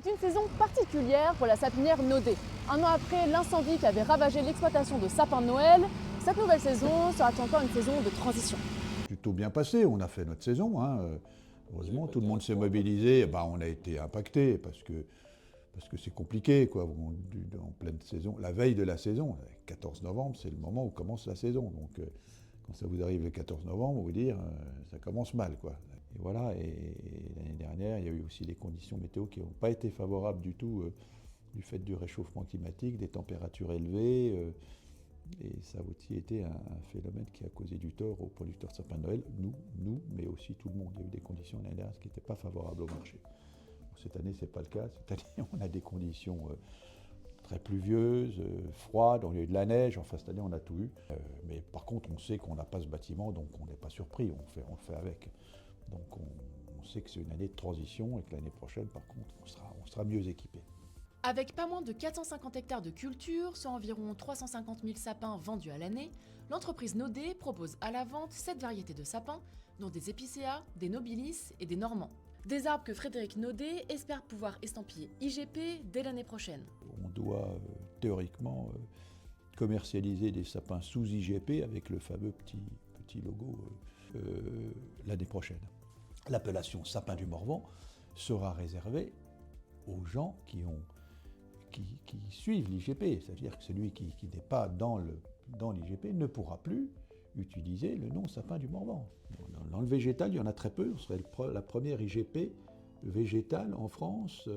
C'est une saison particulière pour la sapinière Naudet. Un an après l'incendie qui avait ravagé l'exploitation de sapins de Noël, cette nouvelle saison sera encore une saison de transition. Plutôt bien passé, on a fait notre saison. Heureusement, tout le monde s'est mobilisé. On a été impacté parce que c'est compliqué, quoi. En pleine saison, la veille de la saison, 14 novembre, c'est le moment où commence la saison. Donc, quand ça vous arrive le 14 novembre, vous dire, ça commence mal, quoi. Et voilà, et l'année dernière, il y a eu aussi des conditions météo qui n'ont pas été favorables du tout, du fait du réchauffement climatique, des températures élevées. Et ça a aussi été un phénomène qui a causé du tort aux producteurs de sapins de Noël, nous, mais aussi tout le monde. Il y a eu des conditions l'année dernière qui n'étaient pas favorables au marché. Cette année, ce n'est pas le cas. Cette année, on a des conditions très pluvieuses, froides, on a eu de la neige. Enfin, cette année, on a tout eu. Mais par contre, on sait qu'on n'a pas ce bâtiment, donc on n'est pas surpris. On le fait avec. Donc, on sait que c'est une année de transition et que l'année prochaine, par contre, on sera mieux équipé. Avec pas moins de 450 hectares de culture, soit environ 350 000 sapins vendus à l'année, l'entreprise Naudet propose à la vente 7 variétés de sapins, dont des épicéas, des nobilis et des normands. Des arbres que Frédéric Naudet espère pouvoir estampiller IGP dès l'année prochaine. On doit théoriquement commercialiser des sapins sous IGP avec le fameux petit logo l'année prochaine. L'appellation sapin du Morvan sera réservée aux gens qui suivent l'IGP, c'est-à-dire que celui qui n'est pas dans l'IGP ne pourra plus utiliser le nom sapin du Morvan. Dans le végétal, il y en a très peu, on serait la première IGP végétale en France.